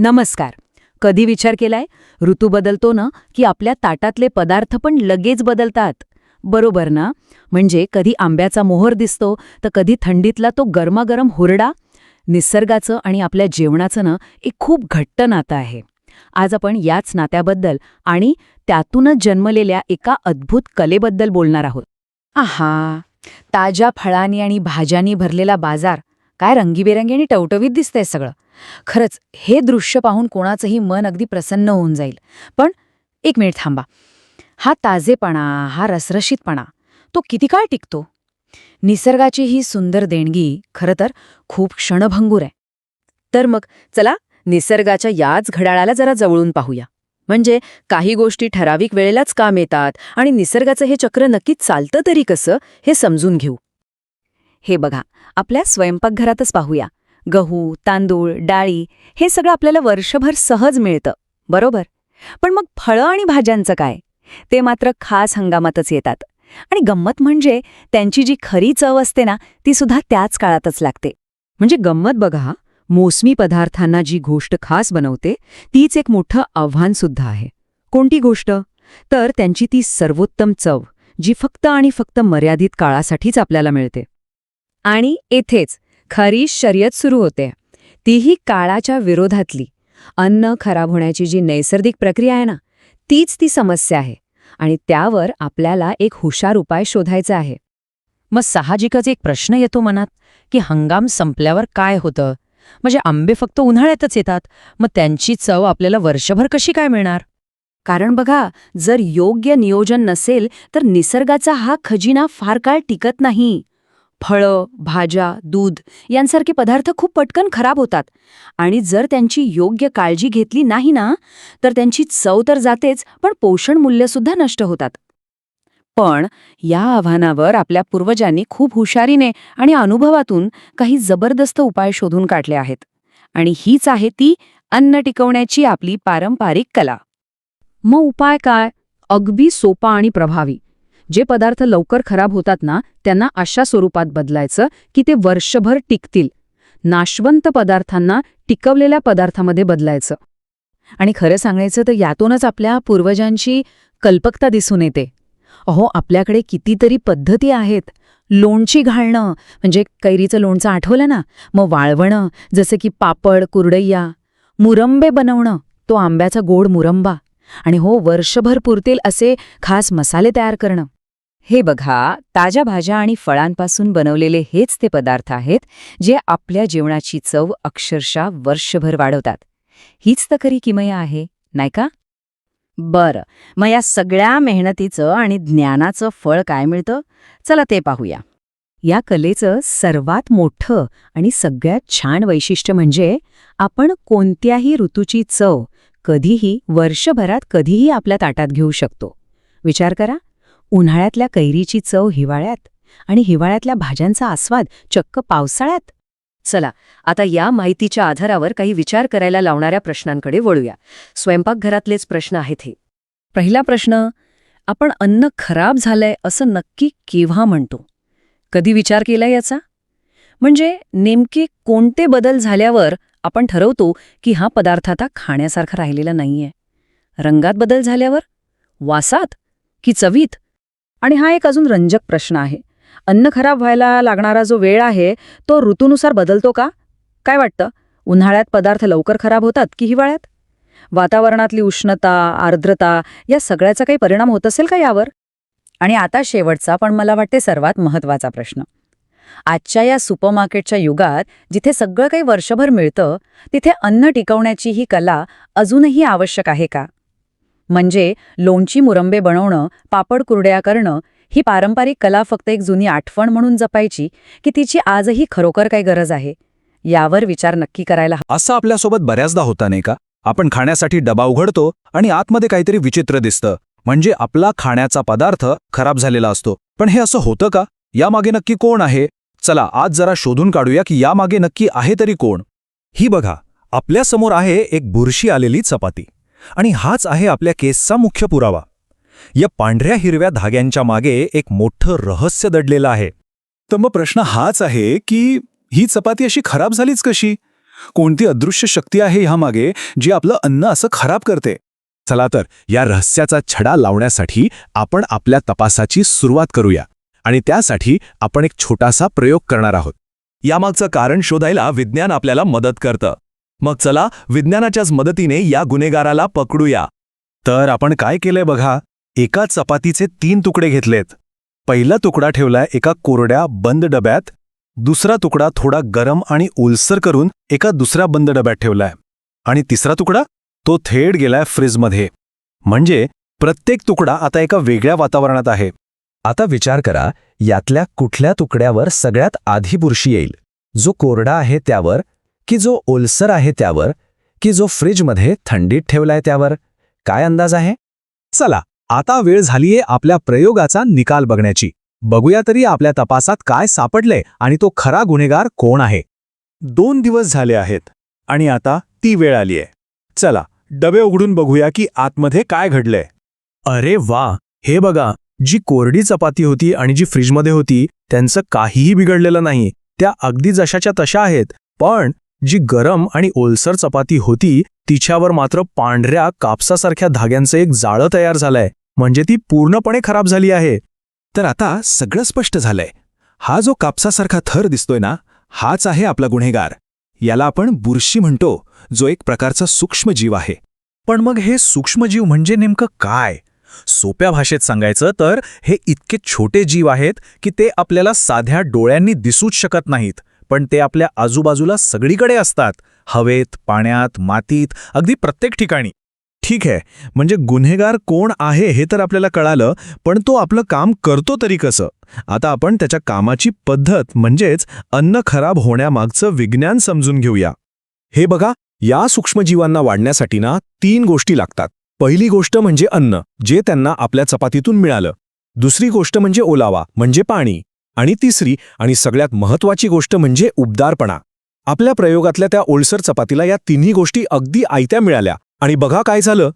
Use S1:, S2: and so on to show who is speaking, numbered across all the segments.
S1: नमस्कार. कधी विचार केलाय ऋतू बदलतो ना की आपल्या ताटातले पदार्थ पण लगेच बदलतात. बरोबर ना? म्हणजे कधी आंब्याचा मोहर दिसतो तर कधी थंडीतला तो गरमागरम हुरडा. निसर्गाचं आणि आपल्या जेवणाचं ना एक खूप घट्ट नातं आहे. आज आपण याच नात्याबद्दल आणि त्यातूनच जन्मलेल्या एका अद्भुत कलेबद्दल बोलणार आहोत. आहा, ताज्या फळांनी आणि भाज्यांनी भरलेला बाजार. काय रंगीबेरंगी आणि टवटवीत दिसतंय सगळं. खरंच हे दृश्य पाहून कोणाचंही मन अगदी प्रसन्न होऊन जाईल. पण एक मिनिट थांबा. हा ताजेपणा, हा रसरशीतपणा, तो किती काळ टिकतो? निसर्गाची ही सुंदर देणगी खरं तर खूप क्षणभंगूर आहे. तर मग चला निसर्गाच्या याच घड्याळाला जरा जवळून पाहूया. म्हणजे काही गोष्टी ठराविक वेळेलाच काम येतात आणि निसर्गाचं हे चक्र नक्कीच चालतं तरी कसं हे समजून घेऊ. हे बघा, आपल्या स्वयंपाकघरातच पाहूया. गहू, तांदूळ, डाळी हे सगळं आपल्याला वर्षभर सहज मिळतं, बरोबर? पण मग फळं आणि भाज्यांचं काय? ते मात्र खास हंगामातच येतात. आणि गंमत म्हणजे त्यांची जी खरी चव असते ना, ती सुद्धा त्याच काळातच लागते. म्हणजे गंमत बघा, मोसमी पदार्थांना जी गोष्ट खास बनवते तीच एक मोठं आव्हान सुद्धा आहे. कोणती गोष्ट? तर त्यांची ती सर्वोत्तम चव, जी फक्त आणि फक्त मर्यादित काळासाठीच आपल्याला मिळते. आणि येथेच खरी शर्यत सुरू होते, तीही काळाच्या विरोधातली. अन्न खराब होण्याची जी नैसर्गिक प्रक्रिया आहे ना, तीच ती समस्या आहे. आणि त्यावर आपल्याला एक हुशार उपाय शोधायचा आहे. मग साहजिकच एक प्रश्न येतो मनात की हंगाम संपल्यावर काय होतं? म्हणजे आंबे फक्त उन्हाळ्यातच येतात, मग त्यांची चव आपल्याला वर्षभर कशी काय मिळणार? कारण बघा, जर योग्य नियोजन नसेल तर निसर्गाचा हा खजिना फार काळ टिकत नाही. फळं, भाज्या, दूध यांसारखे पदार्थ खूप पटकन खराब होतात. आणि जर त्यांची योग्य काळजी घेतली नाही ना, तर त्यांची चव तर जातेच, पण पोषण मूल्यसुद्धा नष्ट होतात. पण या आव्हानावर आपल्या पूर्वजांनी खूप हुशारीने आणि अनुभवातून काही जबरदस्त उपाय शोधून काढले आहेत. आणि हीच आहे ती अन्न टिकवण्याची आपली पारंपरिक कला. मग उपाय काय? अगदी सोपा आणि प्रभावी. जे पदार्थ लवकर खराब होतात ना, त्यांना अशा स्वरूपात बदलायचं की ते वर्षभर टिकतील. नाशवंत पदार्थांना टिकवलेल्या पदार्थामध्ये बदलायचं. आणि खरं सांगायचं तर यातूनच आपल्या पूर्वजांची कल्पकता दिसून येते. अहो, आपल्याकडे कितीतरी पद्धती आहेत. लोणची घालणं, म्हणजे कैरीचं लोणचं आठवलं ना, मग वाळवणं, जसं की पापड, कुरडैया. मुरंबे बनवणं, तो आंब्याचा गोड मुरंबा. आणि हो, वर्षभर पुरतील असे खास मसाले तयार करणं. हे बघा, ताज्या भाज्या आणि फळांपासून बनवलेले हेच ते पदार्थ आहेत जे आपल्या जेवणाची चव अक्षरशः वर्षभर वाढवतात. हीच तर खरी किमया आहे, नाही का? बरं, मग या सगळ्या मेहनतीचं आणि ज्ञानाचं फळ काय मिळतं? चला ते पाहूया. या कलेचं सर्वात मोठं आणि सगळ्यात छान वैशिष्ट्य म्हणजे आपण कोणत्याही ऋतूची चव कधीही, वर्षभरात कधीही आपल्या ताटात घेऊ शकतो. विचार करा, उन्हाळ्यातल्या कैरीची चव हिवाळ्यात आणि हिवाळ्यातल्या भाज्यांचा आस्वाद चक्क पावसाळ्यात. चला, आता या माहितीच्या आधारावर काही विचार करायला लावणाऱ्या प्रश्नांकडे वळूया. स्वयंपाकघरातलेच प्रश्न आहेत हे. पहिला प्रश्न, आपण अन्न खराब झालंय असं नक्की केव्हा म्हणतो? कधी विचार केला याचा? म्हणजे नेमके कोणते बदल झाल्यावर आपण ठरवतो की हा पदार्थ आता खाण्यासारखा राहिलेला नाहीये? रंगात बदल झाल्यावर? वासात? की चवीत? आणि हा एक अजून रंजक प्रश्न आहे. अन्न खराब व्हायला लागणारा जो वेळ आहे तो ऋतूनुसार बदलतो का? काय वाटतं? उन्हाळ्यात पदार्थ लवकर खराब होतात की हिवाळ्यात? वातावरणातली उष्णता, आर्द्रता या सगळ्याचा काही परिणाम होत असेल का यावर? आणि आता शेवटचा, पण मला वाटते सर्वात महत्त्वाचा प्रश्न. आजच्या या सुपरमार्केटच्या युगात जिथे सगळं काही वर्षभर मिळतं, तिथे अन्न टिकवण्याची ही कला अजूनही आवश्यक आहे का? म्हणजे लोणची मुरंबे बनवणं, पापड कुरड्या करणं, ही पारंपरिक कला फक्त एक जुनी आठवण म्हणून जपायची की तिची आजही खरोखर काही गरज आहे? यावर विचार नक्की करायला हवा.
S2: असं आपल्यासोबत बऱ्याचदा होता नाही का? आपण खाण्यासाठी डबा उघडतो आणि आतमध्ये काहीतरी विचित्र दिसतं. म्हणजे आपला खाण्याचा पदार्थ खराब झालेला असतो. पण हे असं होतं का? यामागे नक्की कोण आहे? चला, आज जरा शोधून काढूया की यामागे नक्की आहे तरी कोण. ही बघा, आपल्यासमोर आहे एक बुरशी आलेली चपाती. आणि हाच आहे आपल्या केसचा मुख्य पुरावा. या पांढऱ्या हिरव्या धाग्यांच्या मागे एक मोठं रहस्य दडलेलं आहे. तर मग प्रश्न हाच आहे की ही चपाती अशी खराब झालीच कशी? कोणती अदृश्य शक्ती आहे ह्यामागे जी आपलं अन्न असं खराब करते? चला तर या रहस्याचा छडा लावण्यासाठी आपण आपल्या तपासाची सुरुवात करूया. आणि त्यासाठी आपण एक छोटासा प्रयोग करणार आहोत. यामागचं कारण शोधायला विज्ञान आपल्याला मदत करतं. मग चला विज्ञानाच्याच मदतीने या गुन्हेगाराला पकडूया. तर आपण काय केलंय बघा, एका चपातीचे 3 तुकडे घेतलेत. पहिला तुकडा ठेवलाय एका कोरड्या बंद डब्यात, दुसरा तुकडा थोडा गरम आणि ओलसर करून एका दुसऱ्या बंद डब्यात ठेवलाय, आणि तिसरा तुकडा तो थेट गेलाय फ्रीजमध्ये. म्हणजे प्रत्येक तुकडा आता एका वेगळ्या वातावरणात आहे. आता विचार करा, यातल्या कुठल्या तुकड्यावर सगळ्यात आधी बुरशी येईल? जो कोरडा आहे त्यावर, की जो ओलसर आहे त्यावर, की जो फ्रीजमध्ये थंडीत ठेवलाय त्यावर? काय अंदाज आहे? चला, आता वेळ झालीये आपल्या प्रयोगाचा निकाल बघण्याची. बघूया तरी आपल्या तपासात काय सापडलंय आणि तो खरा गुन्हेगार कोण आहे. 2 दिवस झाले आहेत आणि आता ती वेळ आलीये. चला, डबे उघडून बघूया की आतमध्ये काय घडलंय. अरे वा, हे बघा, जी कोरडी चपाती होती आणि जी फ्रीजमध्ये होती त्यांचं काहीही बिघडलेलं नाही. त्या अगदी जशाच्या तशा आहेत. पण जी गरम आणि ओलसर चपाती होती तिच्यावर मात्र पांढऱ्या कापसासारख्या धाग्यांचं एक जाळं तयार झालंय. म्हणजे ती पूर्णपणे खराब झाली आहे. तर आता सगळं स्पष्ट झालंय. हा जो कापसासारखा थर दिसतोय ना, हाच आहे आपला गुन्हेगार. याला आपण बुरशी म्हणतो, जो एक प्रकारचा सूक्ष्मजीव आहे. पण मग हे सूक्ष्मजीव म्हणजे नेमकं काय? सोप्या भाषेत सांगायचं तर हे इतके छोटे जीव आहेत की ते आपल्याला साध्या डोळ्यांनी दिसूच शकत नाहीत, पण ते आपल्या आजूबाजूला सगळीकडे असतात. हवेत, पाण्यात, मातीत, अगदी प्रत्येक ठिकाणी. ठीक आहे, म्हणजे गुन्हेगार कोण आहे हे तर आपल्याला कळालं, पण तो आपलं काम करतो तरी कसं? आता आपण त्याच्या कामाची पद्धत म्हणजेच अन्न खराब होण्यामागचं विज्ञान समजून घेऊया. हे बघा, या सूक्ष्मजीवांना वाढण्यासाठी ना 3 गोष्टी लागतात. पहिली गोष्ट म्हणजे अन्न, जे त्यांना आपल्या चपातीतून मिळालं. दुसरी गोष्ट म्हणजे ओलावा, म्हणजे पाणी. आणि तिसरी आणि सगळ्यात महत्त्वाची गोष्ट म्हणजे उबदारपणा. आपल्या प्रयोगातल्या त्या ओलसर चपातीला या तिन्ही गोष्टी अगदी आयत्या मिळाल्या. आणि बघा काय झालं.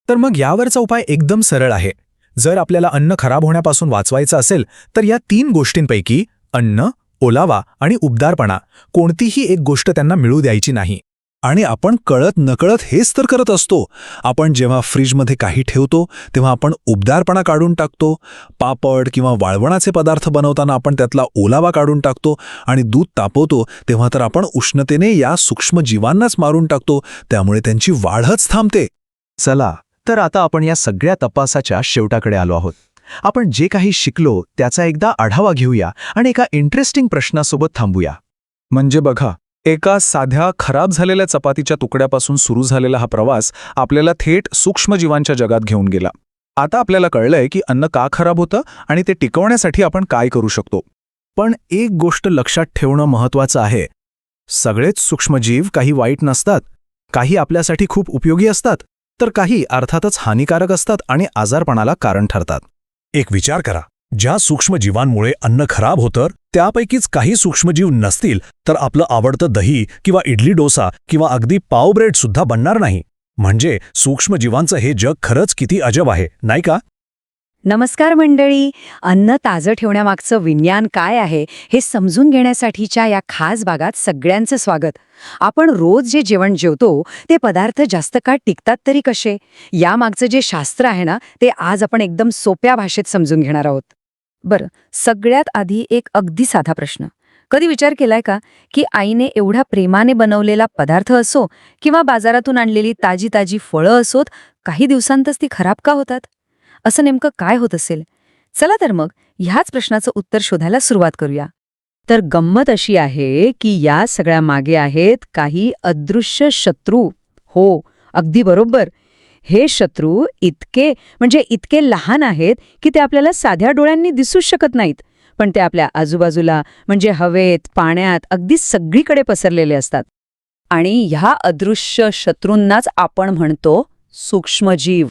S2: तर मग यावरचा उपाय एकदम सरळ आहे. जर आपल्याला अन्न खराब होण्यापासून वाचवायचं असेल तर या 3 गोष्टींपैकी अन्न, ओलावा आणि उबदारपणा कोणतीही एक गोष्ट त्यांना मिळू द्यायची नाही. आणि आपण कळत नकळत हेच तर करत असतो. आपण जेव्हा फ्रीजमध्ये काही ठेवतो तेव्हा आपण उबदारपणा काढून टाकतो. पापड किंवा वाळवणाचे पदार्थ बनवताना आपण त्यातला ओलावा काढून टाकतो. आणि दूध तापवतो तेव्हा तर आपण उष्णतेने या सूक्ष्मजीवांनाच मारून टाकतो. त्यामुळे त्यांची वाढच थांबते. चला, तर आता आपण या सगळ्या तपासाच्या शेवटाकडे आलो आहोत. आपण जे काही शिकलो त्याचा एकदा आढावा घेऊया आणि एका इंटरेस्टिंग प्रश्नासोबत थांबूया. म्हणजे बघा, एका साध्या खराब झालेल्या चपातीच्या तुकड्यापासून सुरू झालेला हा प्रवास आपल्याला थेट सूक्ष्मजीवांच्या जगात घेऊन गेला. आता आपल्याला कळलंय की अन्न का खराब होतं आणि ते टिकवण्यासाठी आपण काय करू शकतो. पण एक गोष्ट लक्षात ठेवणं महत्त्वाचं आहे. सगळेच सूक्ष्मजीव काही वाईट नसतात. काही आपल्यासाठी खूप उपयोगी असतात, तर काही अर्थातच हानिकारक असतात आणि आजारपणाला कारण ठरतात. एक विचार करा, ज्या सूक्ष्मजीवांमुळे अन्न खराब होतं त्यापैकीच काही सूक्ष्मजीव नसतील तर आपलं आवडतं दही किंवा इडली डोसा किंवा अगदी पाव ब्रेड सुद्धा बनणार नाही. म्हणजे सूक्ष्मजीवांचं हे जग खरंच किती अजब आहे, नाही का?
S1: नमस्कार मंडळी. अन्न ताजं ठेवण्यामागचं विज्ञान काय आहे हे समजून घेण्यासाठीच्या या खास भागात सगळ्यांचं स्वागत. आपण रोज जे जेवण जेवतो ते पदार्थ जास्त काळ टिकतात तरी कसे, यामागचं जे शास्त्र आहे ना, ते आज आपण एकदम सोप्या भाषेत समजून घेणार आहोत. बरं, सगळ्यात आधी एक अगदी साधा प्रश्न. कधी विचार केलाय का की आईने एवढ्या प्रेमाने बनवलेला पदार्थ असो किंवा बाजारातून आणलेली ताजी ताजी फळं असोत, काही दिवसांतच ती खराब का होतात? असं नेमकं काय होत असेल? चला तर मग ह्याच प्रश्नाचं उत्तर शोधायला सुरुवात करूया. तर गंमत अशी आहे की या सगळ्या मागे आहेत काही अदृश्य शत्रू. हो, अगदी बरोबर. हे शत्रू इतके लहान आहेत की ते आपल्याला साध्या डोळ्यांनी दिसूच शकत नाहीत, पण ते आपल्या आजूबाजूला म्हणजे हवेत, पाण्यात, अगदी सगळीकडे पसरलेले असतात. आणि ह्या अदृश्य शत्रूंनाच आपण म्हणतो सूक्ष्मजीव.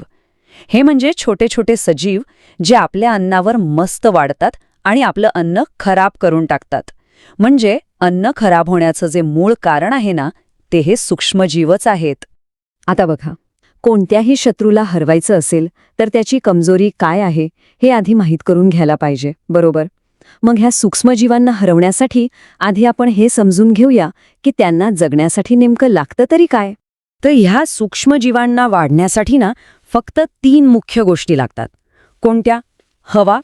S1: हे म्हणजे छोटे छोटे सजीव जे आपल्या अन्नावर मस्त वाढतात आणि आपलं अन्न खराब करून टाकतात. म्हणजे अन्न खराब होण्याचं जे मूळ कारण आहे ना, ते हे सूक्ष्मजीवच आहेत. आता बघा, कोणत्याही शत्रूला हरवायचं असेल तर त्याची कमजोरी काय आहे हे आधी माहीत करून घ्यायला पाहिजे, बरोबर? मग ह्या सूक्ष्मजीवांना हरवण्यासाठी आधी आपण हे समजून घेऊया की त्यांना जगण्यासाठी नेमकं लागतं तरी काय. तर ह्या सूक्ष्मजीवांना वाढण्यासाठी ना फक्त 3 मुख्य गोष्टी लागतात. कोणत्या? हवा,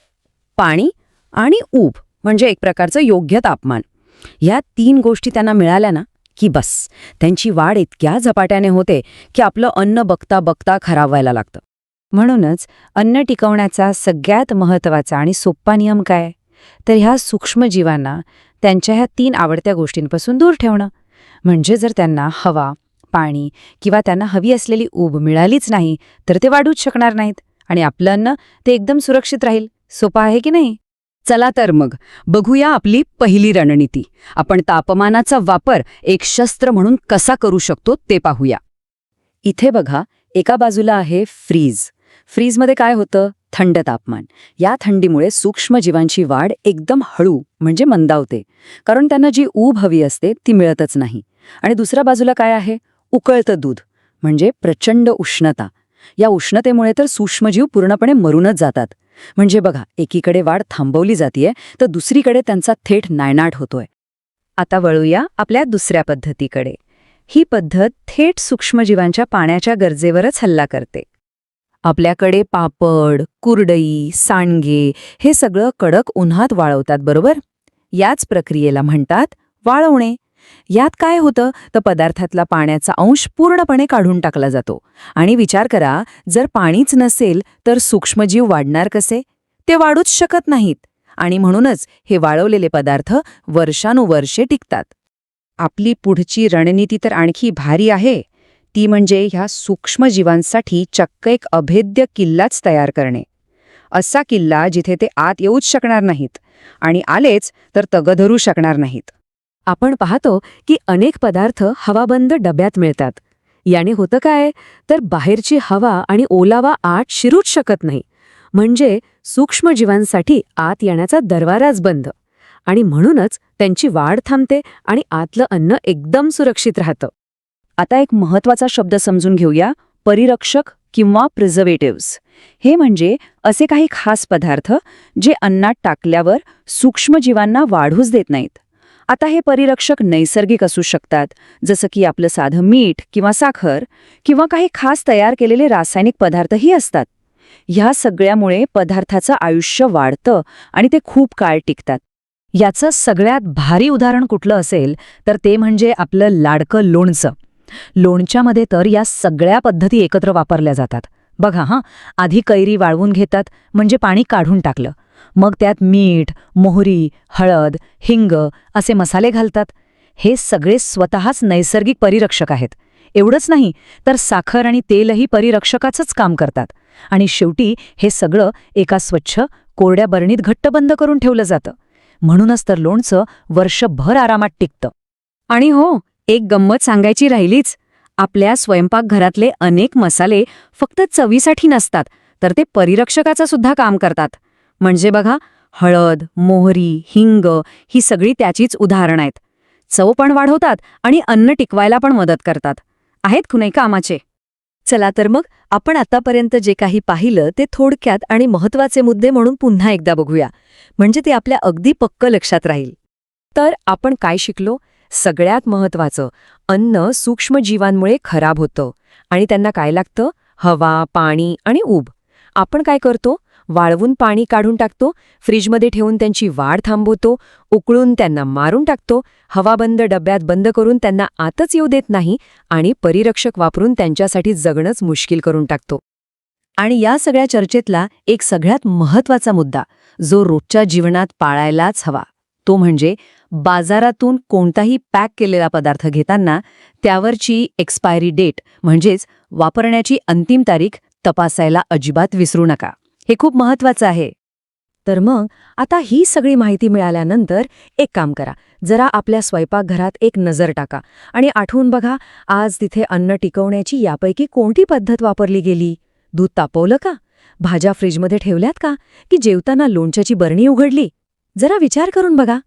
S1: पाणी आणि ऊब, म्हणजे एक प्रकारचं योग्य तापमान. ह्या 3 गोष्टी त्यांना मिळाल्या ना की बस, त्यांची वाढ इतक्या झपाट्याने होते की आपलं अन्न बघता बघता खराब व्हायला लागतं. म्हणूनच अन्न टिकवण्याचा सगळ्यात महत्त्वाचा आणि सोपा नियम काय? तर ह्या सूक्ष्मजीवांना त्यांच्या ह्या 3 आवडत्या गोष्टींपासून दूर ठेवणं. म्हणजे जर त्यांना हवा, पाणी किंवा त्यांना हवी असलेली ऊब मिळालीच नाही तर ते वाढूच शकणार नाहीत आणि आपलं अन्न ते एकदम सुरक्षित राहील. सोपं आहे की नाही? चला तर मग बघूया आपली पहिली रणनीती. आपण तापमानाचा वापर एक शस्त्र म्हणून कसा करू शकतो ते पाहूया. इथे बघा, एका बाजूला आहे फ्रीज. फ्रीजमध्ये काय होतं? थंड तापमान. या थंडीमुळे सूक्ष्मजीवांची वाढ एकदम हळू म्हणजे मंदावते, कारण त्यांना जी ऊब हवी असते ती मिळतच नाही. आणि दुसऱ्या बाजूला काय आहे? उकळतं दूध, म्हणजे प्रचंड उष्णता. या उष्णतेमुळे तर सूक्ष्मजीव पूर्णपणे मरूनच जातात. म्हणजे बघा, एकीकडे वाढ थांबवली जातीये तर दुसरीकडे त्यांचा थेट नायनाट होतोय. आता वळूया आपल्या दुसऱ्या पद्धतीकडे. ही पद्धत थेट सूक्ष्मजीवांच्या पाण्याच्या गरजेवरच हल्ला करते. आपल्याकडे पापड, कुरडई, सांडगे हे सगळं कडक उन्हात वाळवतात, बरोबर? याच प्रक्रियेला म्हणतात वाळवणे. यात काय होतं तर पदार्थातला पाण्याचा अंश पूर्णपणे काढून टाकला जातो. आणि विचार करा, जर पाणीच नसेल तर सूक्ष्मजीव वाढणार कसे? ते वाढूच शकत नाहीत. आणि म्हणूनच हे वाळवलेले पदार्थ वर्षानुवर्षे टिकतात. आपली पुढची रणनीती तर आणखी भारी आहे. ती म्हणजे ह्या सूक्ष्मजीवांसाठी चक्क एक अभेद्य किल्लाच तयार करणे. असा किल्ला जिथे ते आत येऊच शकणार नाहीत आणि आलेच तर तग धरू शकणार नाहीत. आपण पाहतो की अनेक पदार्थ हवाबंद डब्यात मिळतात. याने होतं काय तर बाहेरची हवा आणि ओलावा आत शिरूच शकत नाही. म्हणजे सूक्ष्मजीवांसाठी आत येण्याचा दरवाराच बंद. आणि म्हणूनच त्यांची वाढ थांबते आणि आतलं अन्न एकदम सुरक्षित राहतं. आता एक महत्त्वाचा शब्द समजून घेऊया, परिरक्षक किंवा प्रिझर्वेटिव्हज. हे म्हणजे असे काही खास पदार्थ जे अन्नात टाकल्यावर सूक्ष्मजीवांना वाढूच देत नाहीत. आता हे परिरक्षक नैसर्गिक असू शकतात, जसं की आपलं साधं मीठ किंवा साखर, किंवा काही खास तयार केलेले रासायनिक पदार्थही असतात. ह्या सगळ्यामुळे पदार्थाचं आयुष्य वाढतं आणि ते खूप काळ टिकतात. याचं सगळ्यात भारी उदाहरण कुठलं असेल तर ते म्हणजे आपलं लाडकं लोणचं. लोणच्यामध्ये तर या सगळ्या पद्धती एकत्र वापरल्या जातात. बघा आधी कैरी वाळवून घेतात, म्हणजे पाणी काढून टाकलं. मग त्यात मीठ, मोहरी, हळद, हिंग असे मसाले घालतात. हे सगळे स्वतःच नैसर्गिक परिरक्षक आहेत. एवढंच नाही तर साखर आणि तेलही परिरक्षकाचंच काम करतात. आणि शेवटी हे सगळं एका स्वच्छ, कोरड्या बरणीत घट्ट बंद करून ठेवलं जातं. म्हणूनच तर लोणचं वर्षभर आरामात टिकतं. आणि हो, एक गंमत सांगायची राहिलीच. आपल्या स्वयंपाकघरातले अनेक मसाले फक्त चवीसाठी नसतात, तर ते परिरक्षकाचं सुद्धा काम करतात. म्हणजे बघा, हळद, मोहरी, हिंग ही सगळी त्याचीच उदाहरणं आहेत. चव पण वाढवतात आणि अन्न टिकवायला पण मदत करतात. आहेत कुणी कामाचे. चला तर मग आपण आतापर्यंत जे काही पाहिलं ते थोडक्यात आणि महत्त्वाचे मुद्दे म्हणून पुन्हा एकदा बघूया, म्हणजे ते आपल्या अगदी पक्क लक्षात राहील. तर आपण काय शिकलो? सगळ्यात महत्त्वाचं, अन्न सूक्ष्मजीवांमुळे खराब होतं आणि त्यांना काय लागतं? हवा, पाणी आणि ऊब. आपण काय करतो? वाळवून पाणी काढून टाकतो, फ्रीजमध्ये ठेवून त्यांची वाढ थांबवतो, उकळून त्यांना मारून टाकतो, हवाबंद डब्यात बंद करून त्यांना आतच येऊ देत नाही आणि परिरक्षक वापरून त्यांच्यासाठी जगणंच मुश्किल करून टाकतो. आणि या सगळ्या चर्चेतला एक सगळ्यात महत्त्वाचा मुद्दा, जो रोजच्या जीवनात पाळायलाच हवा, तो म्हणजे बाजारातून कोणताही पॅक केलेला पदार्थ घेताना त्यावरची एक्सपायरी डेट म्हणजेच वापरण्याची अंतिम तारीख तपासायला अजिबात विसरू नका. हे खूप महत्त्वाचं आहे. तर मग आता ही सगळी माहिती मिळाल्यानंतर एक काम करा, जरा आपल्या स्वयंपाकघरात एक नजर टाका आणि आठवून बघा, आज तिथे अन्न टिकवण्याची यापैकी कोणती पद्धत वापरली गेली? दूध तापवलं का? भाज्या फ्रीजमध्ये ठेवल्यात का? की जेवताना लोणच्याची बरणी उघडली? जरा विचार करून बघा.